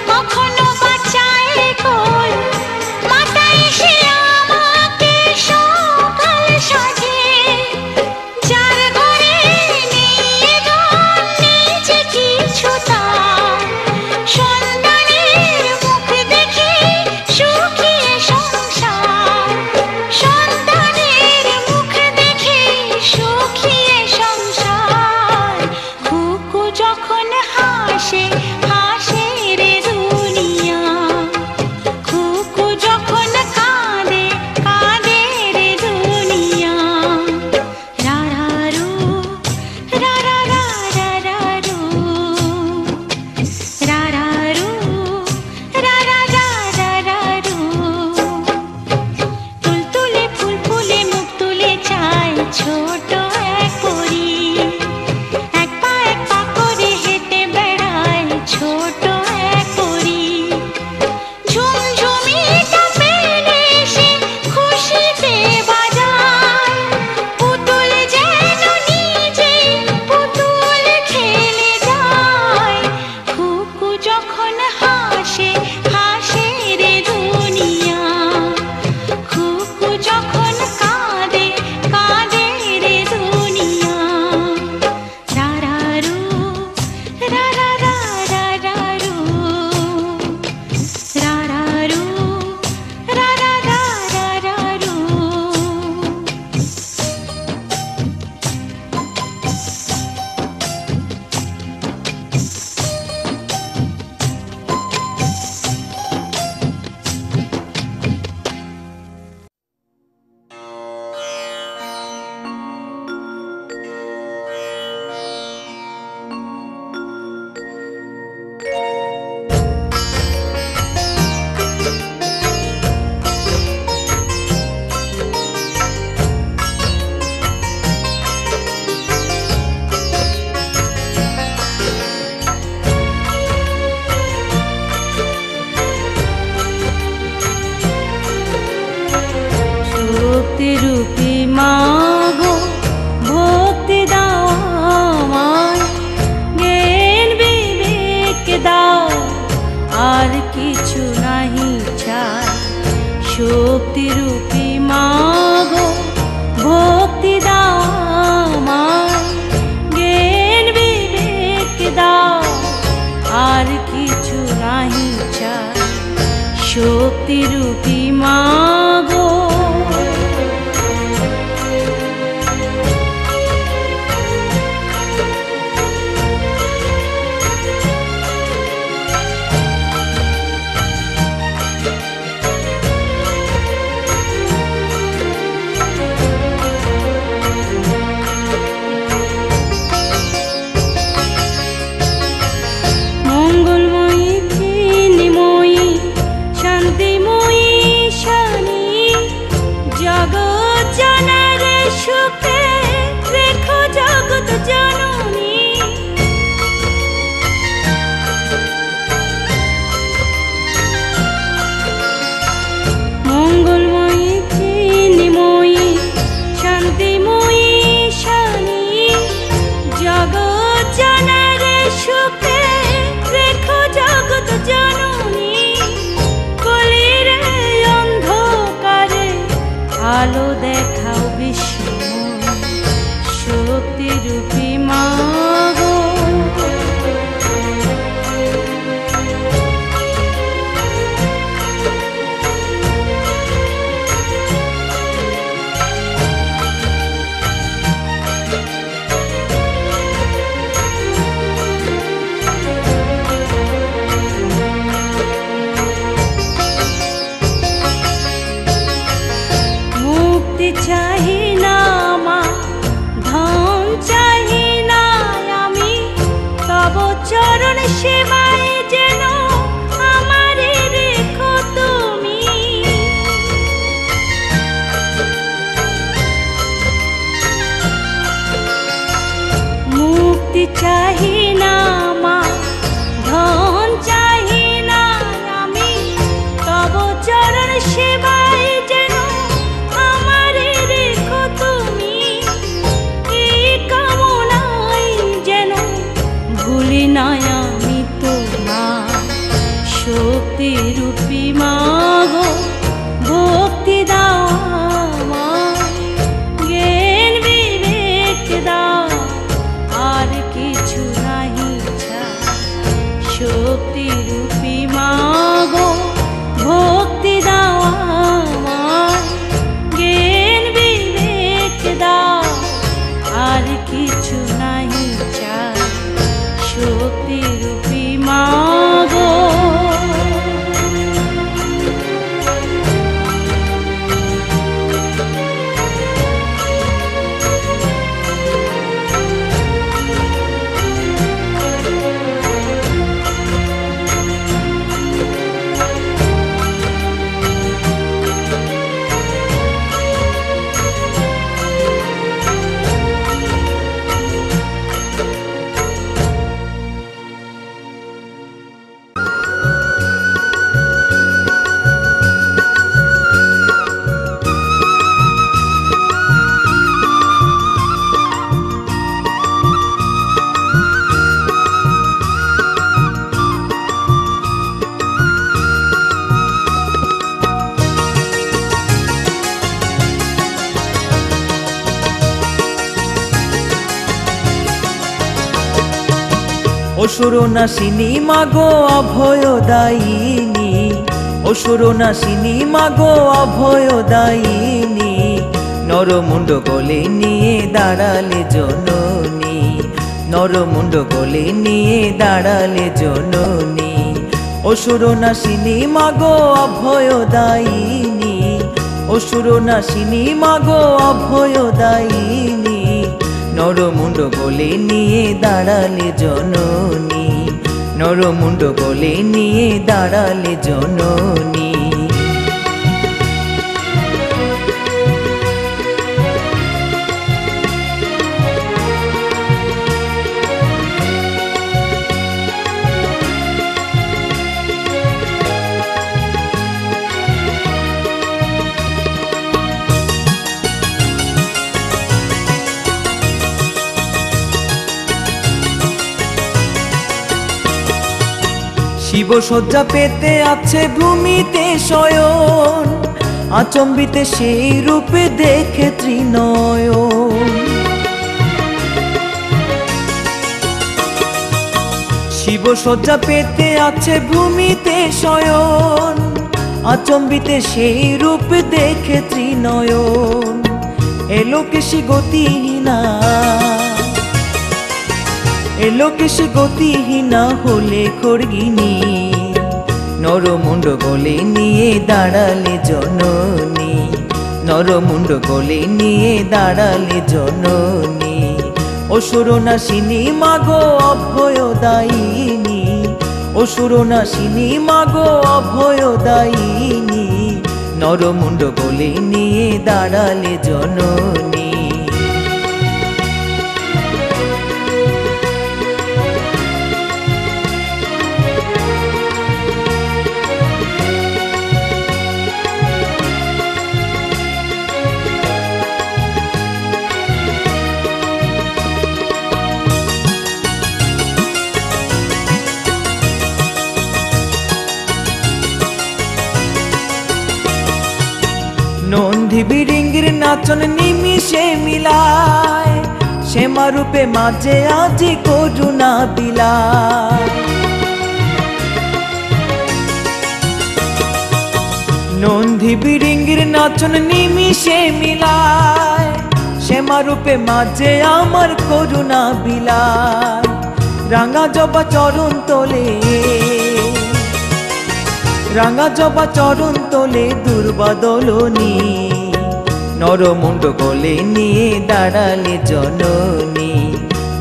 কখন কিছু নাহি চাই। শক্তিরূপী মাগো ভক্তি দাও আমায়, জ্ঞান বিবেক দাও, আর কিছু নাহি চাই। শক্তিরূপী মাগো আলো দেখাও বিশ্বময়। শক্তিরূপী মাগো চাহি না মা, ধন চাহি না আমি, তব চরণ সেবায় যেন আমারে রেখো তুমি। মুক্তি চাহি না মা, ধন চাহি না আমি, তব চরণ সেবায় যেন আমি তোমার। শক্তিরূপী মাগো ভক্তি দাও আমায়, জ্ঞান বিবেক দাও, আর কিছু নাহি চাই। শক্তিরূপী মাগো ভক্তি দাও আমায়, জ্ঞান বিবেক দাও, আর কিছু নাহি চাই। শক্তিরূপী মাগো অসুরনাশিনী মাগো অভয়দায়িনী, অসুরনাশিনী মাগো অভয়দায়িনী, নরমুণ্ড গলে নিয়ে দাঁড়ালে জননী, নরমুণ্ড গলে নিয়ে দাঁড়ালে জননী। অসুরনাশিনী মাগো অভয়দায়িনী, অসুরনাশিনী মাগো অভয়দায়িনী, নরমুণ্ড গলে নিয়ে দাঁড়ালে জননী, নরমুণ্ড গলে নিয়ে দাঁড়ালে জননী। শিব শয্যা পেতে আছে ভূমিতে শয়ন, আচম্বিতে সেই রূপে দেখে ত্রিনয়ন। শিব শয্যা পেতে আছে ভূমিতে শয়ন, আচম্বিতে সেই রূপ দেখে ত্রিনয়ন। এলোকেশী গতিহীনা, এলোকেশী গতিহীনা হলে খড়গিনী, নরমুণ্ড গলে নিয়ে দাঁড়ালে জননী, নরমুণ্ড গলে নিয়ে দাঁড়ালে জননী। অসুরনাশিনী মাগো অভয়দায়িনী, অসুরনাশিনী মাগো অভয়দায়িনী, নরমুণ্ড গলে নিয়ে দাঁড়ালে জননী। নন্দী বিরিঙ্গির নাচন নিমিষে মিলায়, শ্যামা রূপে মাঝে আজি করুণা বিলায়। নন্দী বিরিঙ্গির নাচন নিমিষে মিলায়, শ্যামা রূপে মাঝে আমার করুণা বিলায়। রাঙা জবা চরণ তোলে, রাঙা জবা চরণ তোলে দুর্বাদলনী, নরমুণ্ড গলে নিয়ে দাঁড়ালে জননী,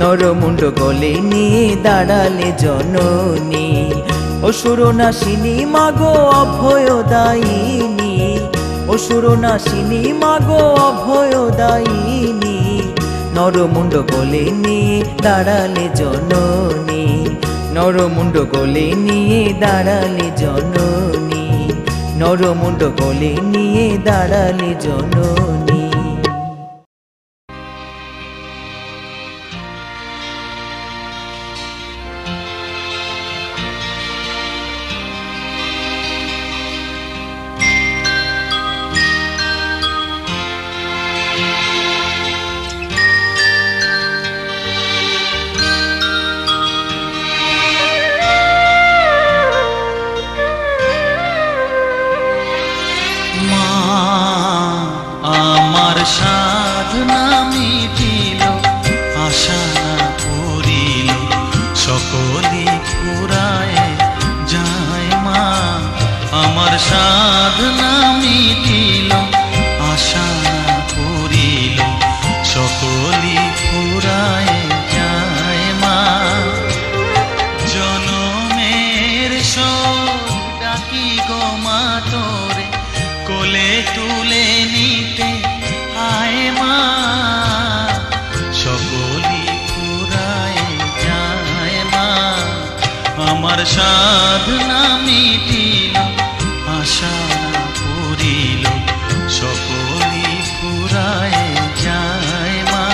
নরমুণ্ড গলে নিয়ে দাঁড়ালে জননী। অসুরনাশিনী মাগো অভয়দায়িনী, অসুরনাশিনী মাগো অভয়দায়িনী, নরমুণ্ড গলে নিয়ে দাঁড়ালে জননী, নরমুণ্ড গলে নিয়ে দাঁড়ালে জননী, নরমুণ্ড গলে নিয়ে দাঁড়ালে জননী। সাধনা মিটিল, আশা না পুরিল, সকলি পুরায় যায় মা। আমার সাধনা মিটিল, আশা না পুরিল, সকলি পুরায় যায় মা। জনমের শোক ডাকি গো মা তোরে, কোলে তুলে নিতে আয় মা। সকলি পুরায় যায় মা, আমার সাধনা মিটিল, আশা না পুরিল, সকলি পুরায় যায় মা।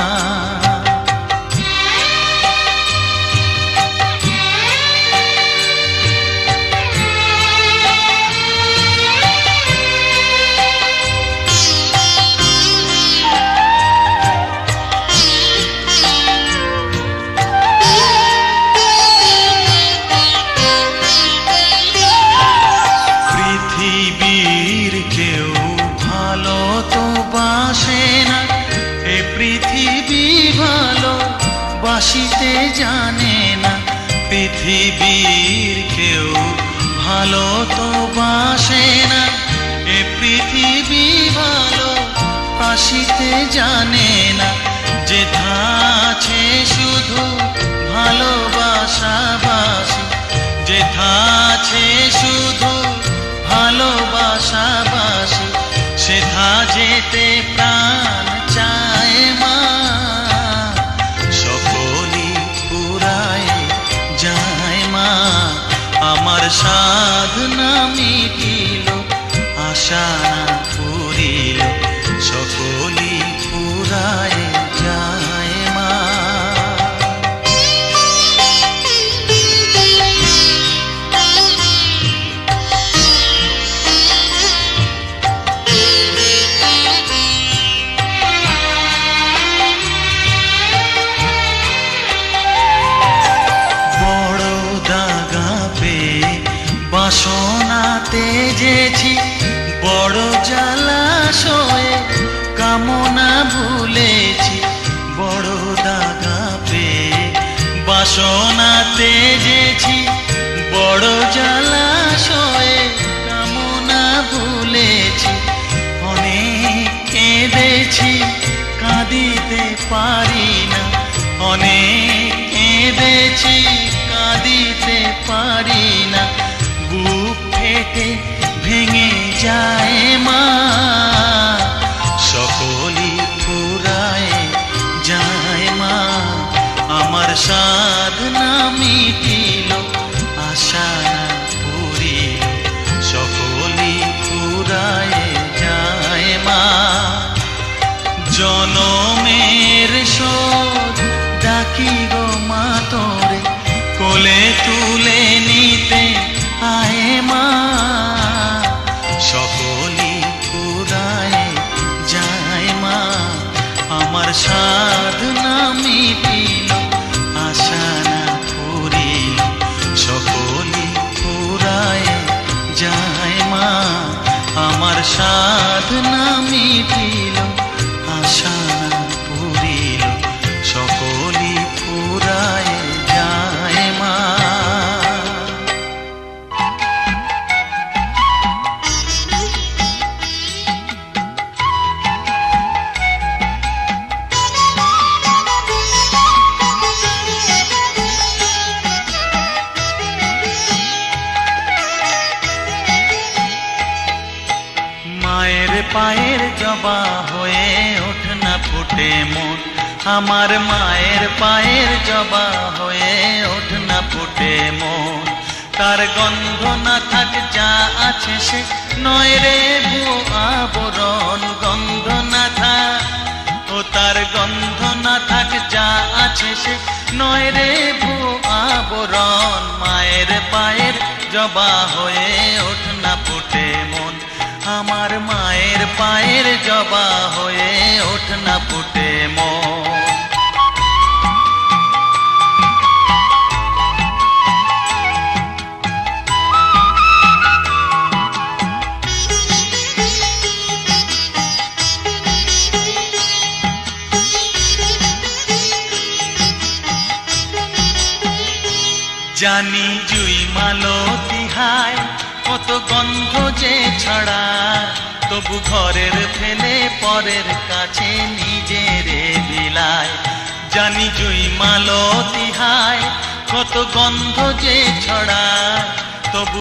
বাসিতে জানে না, পৃথিবীর কেউ ভালো তো বাসে না। এ পৃথিবী ভালো বাসিতে জানে না, যেথা আছে শুধু ভালোবাসা বাসি, যেথা আছে শুধু ভালোবাসা বাসি, সেথা যেতে প্রাণ চায় মা। আমার সাধনা মিটিল, আশা না পুরিল, সকলি পুরায় যায় মা। বাসনাতে যেছি বড় জলাশয়ে, কামনা ভুলেছি বড় দাগা পেয়ে। বাসনাতে যেছি বড় জলাশয়ে, কামনা ভুলেছি অনেক কেঁদেছি কাঁদিতে পারি না, অনেক কেঁদেছি কাঁদিতে পারি না। বুক ফেটে ভেঙে যায় মা, সকলই ফুরায় যায় মা। আমার সাধনা মিটিল, আশা না পুরিল, সকলই ফুরায় যায় মা। জনমের শোধ ডাকি গো মা তোরে, কোলে তুলে নিতে আয় মা। সকলই ফুরায় যায় মা, আমার সাধনা মিটিল, আশা না পুরিল, সকলই ফুরায় যায় মা। আমার সাধনা মিটিল, আশা না পুরিল, সকলই ফুরায় যায় মা। মায়ের পায়ের জবা হয়ে ওঠ না ফুটে মন, আমার মায়ের পায়ের জবা হয়ে ওঠ না ফুটে মন। তার গন্ধ না থাক যা আছে সে নয় রে ভুয়ো আবরণ, গন্ধ না থাক ও তার গন্ধ না থাক যা আছে সে নয় রে ভুয়ো আবরণ। মায়ের পায়ের জবা হয়ে ওঠ না ফুটে মন, আমার মায়ের পায়ের জবা হয়ে ওঠ না ফুটে মন। জানি জুই মালতী হায় কত গন্ধ যে ছড়ায়, তবু ঘরের ফেলে পরের কাছে নিজেরে বিলায়। জানি জুই মালতী হায় কত গন্ধ যে ছড়ায়, তবু